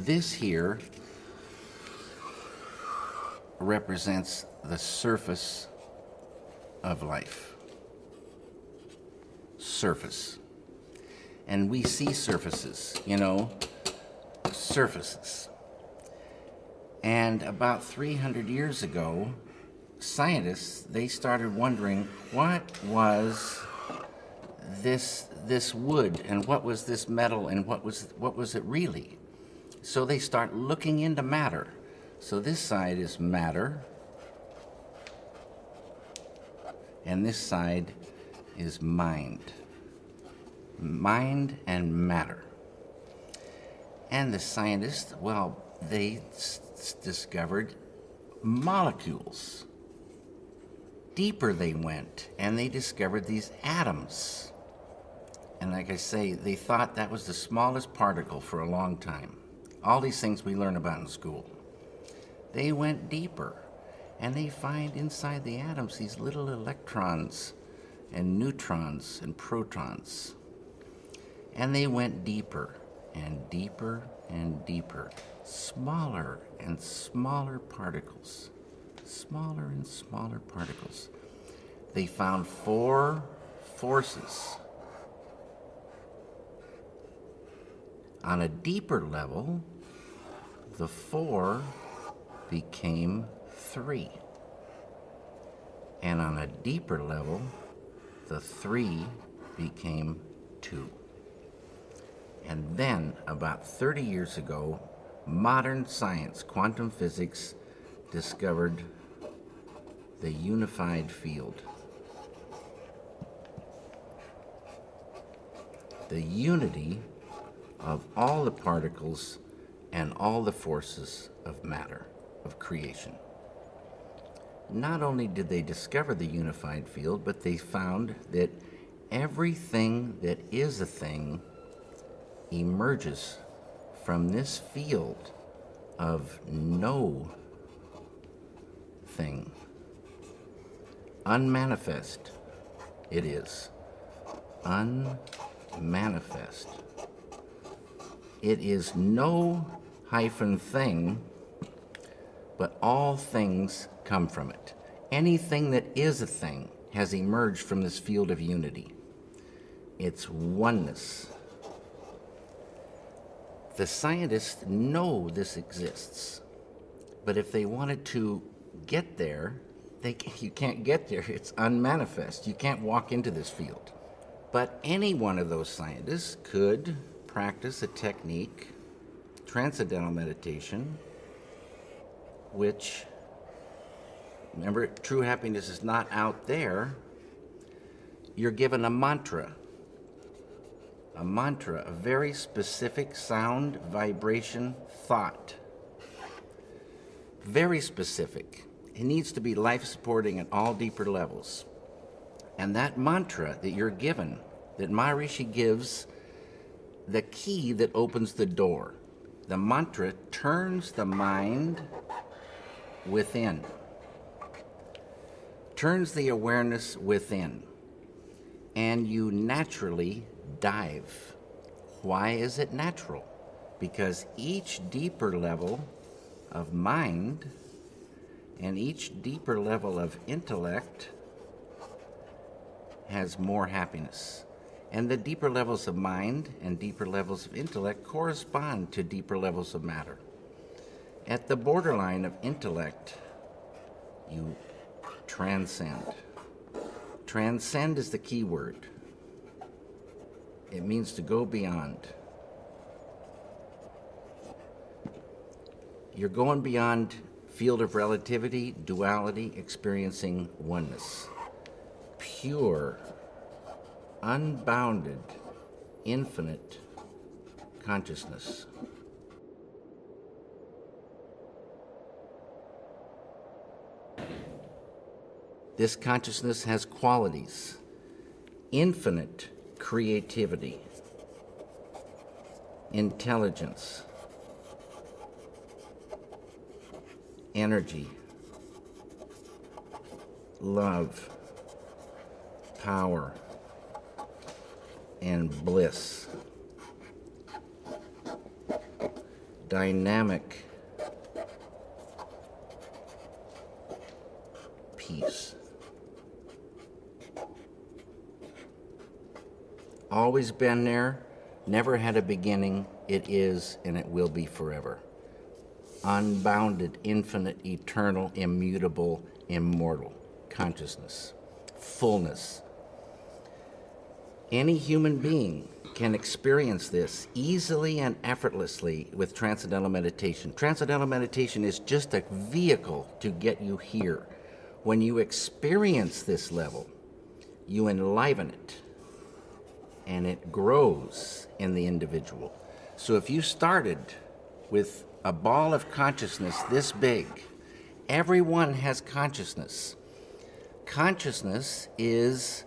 This here represents the surface of life. Surface. And we see surfaces, surfaces. And about 300 years ago, scientists, they started wondering what was this wood and what was this metal and what was it really? So they start looking into matter. So this side is matter, and this side is mind. Mind and matter. And the scientists, well, they discovered molecules. Deeper they went, and they discovered these atoms. And like I say, they thought that was the smallest particle for a long time. All these things we learn about in school. They went deeper, and they find inside the atoms these little electrons and neutrons and protons. And they went deeper and deeper and deeper, smaller and smaller particles, smaller and smaller particles. They found 4 forces. On a deeper level, the 4 became 3. And on a deeper level, the 3 became 2. And then, about 30 years ago, modern science, quantum physics, discovered the unified field. The unity of all the particles and all the forces of matter, of creation. Not only did they discover the unified field, but they found that everything that is a thing emerges from this field of no thing. Unmanifest it is. Unmanifest. It is no hyphen thing, but all things come from it. Anything that is a thing has emerged from this field of unity. It's oneness. The scientists know this exists, but if they wanted to get there, you can't get there. It's unmanifest. You can't walk into this field. But any one of those scientists could practice a technique, transcendental meditation, which, remember, true happiness is not out there. You're given a mantra, a very specific sound, vibration, thought. Very specific. It needs to be life-supporting at all deeper levels. And that mantra that you're given, that Maharishi gives, the key that opens the door. The mantra turns the mind within. Turns the awareness within. And you naturally dive. Why is it natural? Because each deeper level of mind and each deeper level of intellect has more happiness. And the deeper levels of mind and deeper levels of intellect correspond to deeper levels of matter. At the borderline of intellect, you transcend. Transcend is the key word. It means to go beyond. You're going beyond field of relativity, duality, experiencing oneness. Pure, unbounded, infinite consciousness. This consciousness has qualities: infinite creativity, intelligence, energy, love, power, and bliss. dynamic peace. Always been there, never had a beginning, it is and it will be forever. Unbounded, infinite, eternal, immutable, immortal consciousness, fullness. Any human being can experience this easily and effortlessly with Transcendental meditation. Transcendental meditation is just a vehicle to get you here. When you experience this level, you enliven it, and it grows in the individual. So if you started with a ball of consciousness this big, everyone has consciousness. Consciousness is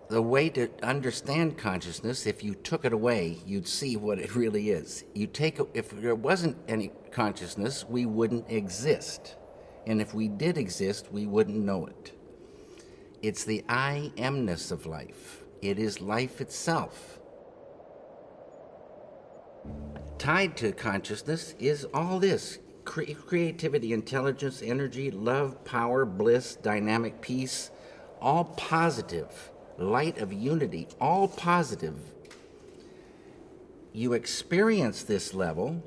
the way to understand consciousness. If you took it away, you'd see what it really is. If there wasn't any consciousness, we wouldn't exist. And if we did exist, we wouldn't know it. It's the I amness of life. It is life itself. Tied to consciousness is all this: creativity, intelligence, energy, love, power, bliss, dynamic peace, all positive. Light of unity, all positive. You experience this level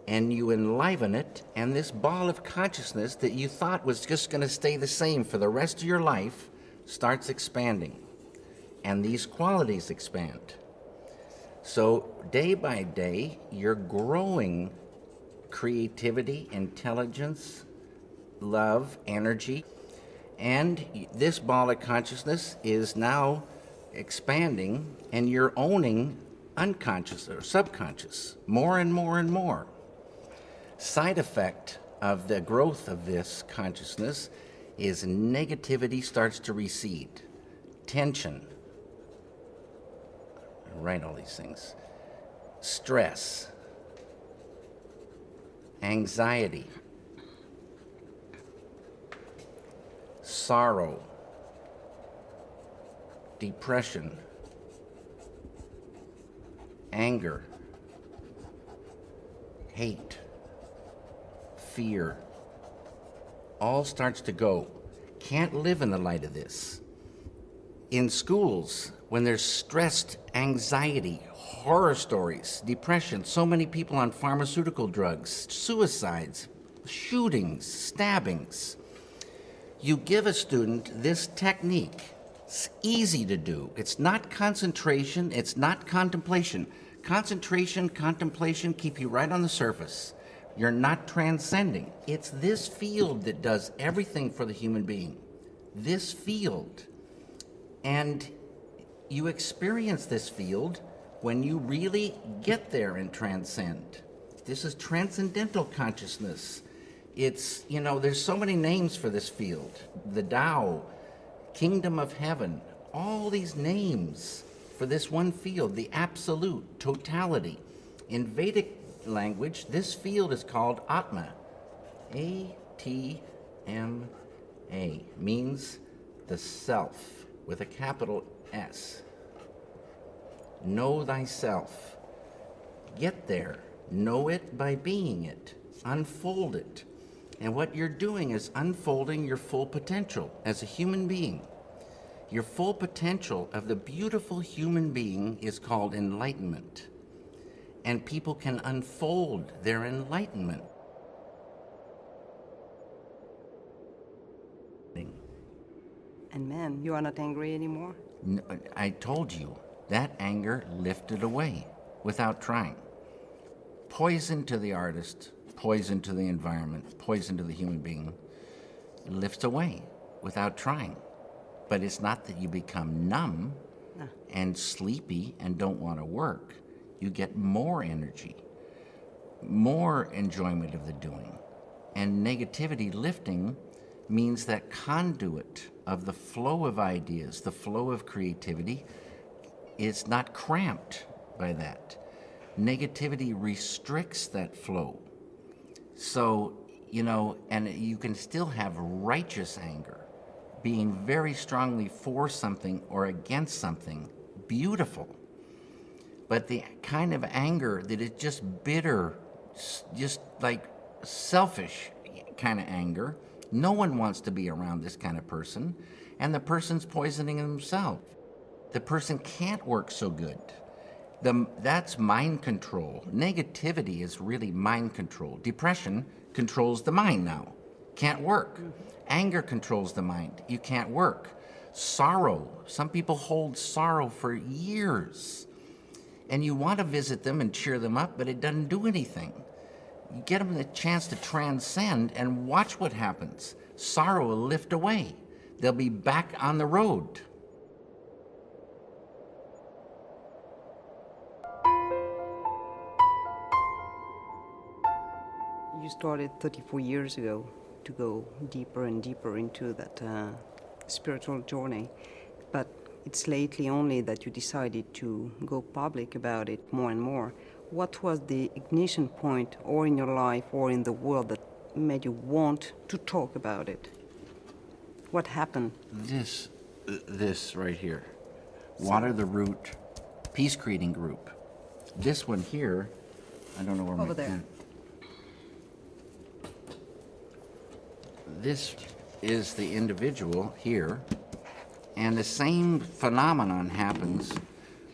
and you enliven it, and this ball of consciousness that you thought was just going to stay the same for the rest of your life starts expanding, and these qualities expand. So day by day, you're growing creativity, intelligence, love, energy. And this ball of consciousness is now expanding, and you're owning unconscious or subconscious more and more and more. Side effect of the growth of this consciousness is negativity starts to recede, tension, I write all these things, stress, anxiety, sorrow, depression, anger, hate, fear, all starts to go. Can't live in the light of this. In schools, when there's stressed anxiety, horror stories, depression, so many people on pharmaceutical drugs, suicides, shootings, stabbings, you give a student this technique. It's easy to do. It's not concentration. It's not contemplation. Concentration, contemplation keep you right on the surface. You're not transcending. It's this field that does everything for the human being. This field. And you experience this field when you really get there and transcend. This is transcendental consciousness. It's, there's so many names for this field. The Tao, Kingdom of Heaven, all these names for this one field, the absolute, totality. In Vedic language, this field is called Atma. A-T-M-A, means the self, with a capital S. Know thyself. Get there. Know it by being it. Unfold it. And what you're doing is unfolding your full potential as a human being. Your full potential of the beautiful human being is called enlightenment. And people can unfold their enlightenment. And man, you are not angry anymore? No, I told you, that anger lifted away without trying. Poison to the artist, poison to the environment, poison to the human being, lifts away without trying. But it's not that you become numb and sleepy and don't want to work. You get more energy, more enjoyment of the doing. And negativity lifting means that conduit of the flow of ideas, the flow of creativity, is not cramped by that. Negativity restricts that flow. So, and you can still have righteous anger, being very strongly for something or against something, beautiful. But the kind of anger that is just bitter, just like selfish kind of anger. No one wants to be around this kind of person, and the person's poisoning himself. The person can't work so good. That's mind control. Negativity is really mind control. Depression controls the mind now. Can't work. Anger controls the mind. You can't work. Sorrow. Some people hold sorrow for years. And you want to visit them and cheer them up, but it doesn't do anything. You get them the chance to transcend and watch what happens. Sorrow will lift away. They'll be back on the road. You started 34 years ago to go deeper and deeper into that spiritual journey, but it's lately only that you decided to go public about it more and more. What was the ignition point, or in your life or in the world, that made you want to talk about it? What happened? This right here. Water the Root Peace Creating Group. This one here, I don't know where Over my there. pen. This is the individual here, and the same phenomenon happens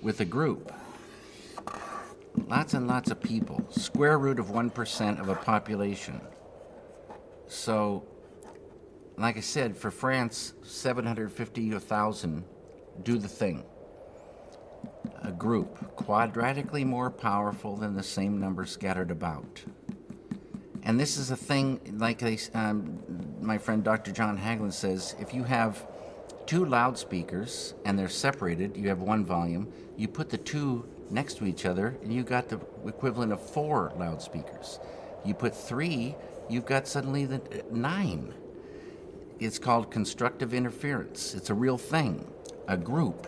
with a group. Lots and lots of people, square root of 1% of a population. So, like I said, for France, 750 to 1,000 do the thing. A group, quadratically more powerful than the same number scattered about. And this is a thing, like my friend Dr. John Hagelin says, if you have two loudspeakers and they're separated, you have one volume, you put the two next to each other and you got the equivalent of 4 loudspeakers. You put 3, you've got suddenly the 9. It's called constructive interference. It's a real thing. A group,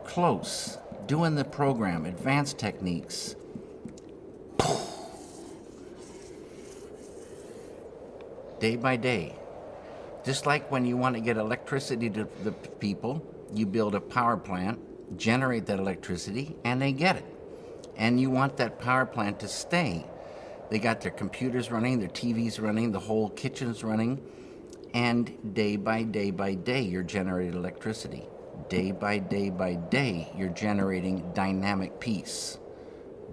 close, doing the program, advanced techniques. Day by day. Just like when you want to get electricity to the people, you build a power plant, generate that electricity, and they get it. And you want that power plant to stay. They got their computers running, their TVs running, the whole kitchen's running, and day by day by day, you're generating electricity. Day by day by day, you're generating dynamic peace.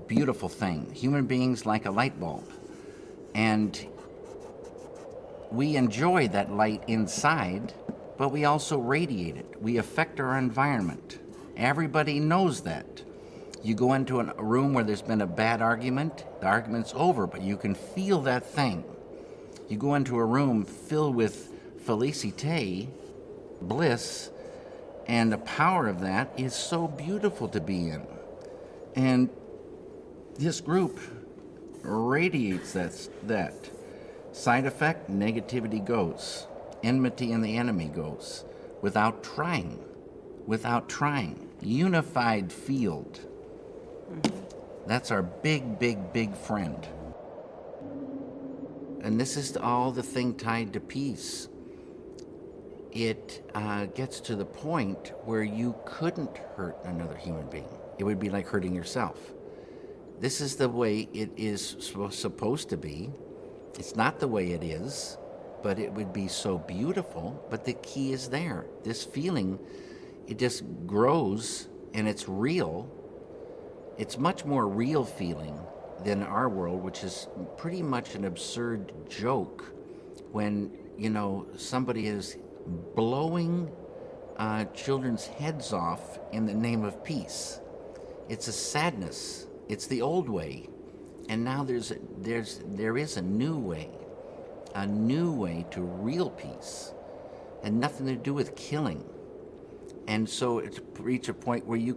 Beautiful thing. Human beings like a light bulb. And we enjoy that light inside, but we also radiate it. We affect our environment. Everybody knows that. You go into a room where there's been a bad argument, the argument's over, but you can feel that thing. You go into a room filled with felicite, bliss, and the power of that is so beautiful to be in. And this group radiates that. Side effect, negativity goes. Enmity and the enemy goes. Without trying. Unified field. That's our big, big, big friend. And this is all the thing tied to peace. It gets to the point where you couldn't hurt another human being. It would be like hurting yourself. This is the way it is supposed to be. It's not the way it is, but it would be so beautiful. But the key is there. This feeling, it just grows and it's real. It's much more real feeling than our world, which is pretty much an absurd joke when, somebody is blowing children's heads off in the name of peace. It's a sadness. It's the old way. And now there is a new way to real peace, and nothing to do with killing. And so it's reached a point where you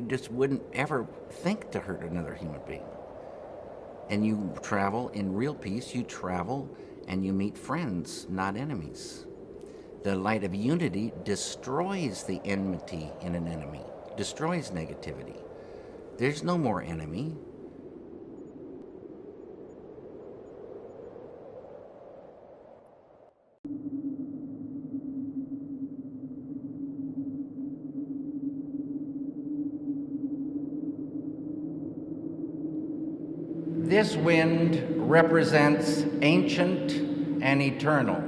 just wouldn't ever think to hurt another human being. And you travel in real peace, you travel and you meet friends, not enemies. The light of unity destroys the enmity in an enemy, destroys negativity. There's no more enemy. This wind represents ancient and eternal.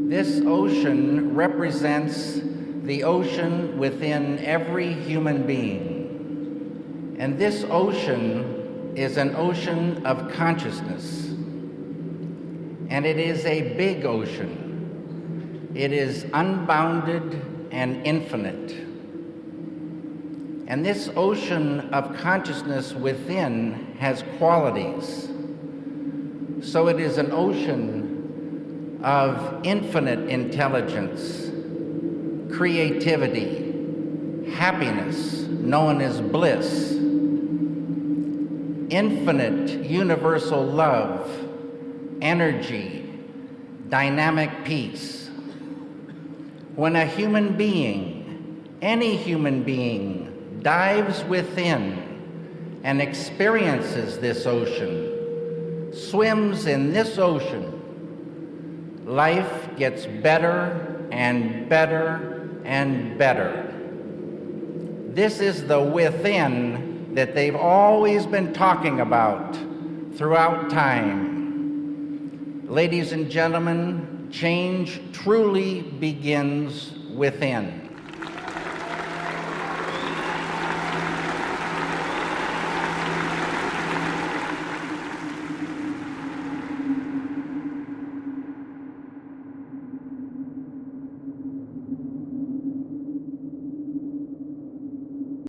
This ocean represents the ocean within every human being. And this ocean is an ocean of consciousness. And it is a big ocean. It is unbounded and infinite. And this ocean of consciousness within has qualities. So it is an ocean of infinite intelligence, creativity, happiness, known as bliss, infinite universal love, energy, dynamic peace. When a human being, any human being, dives within and experiences this ocean, swims in this ocean, life gets better and better and better. This is the within that they've always been talking about throughout time. Ladies and gentlemen, change truly begins within.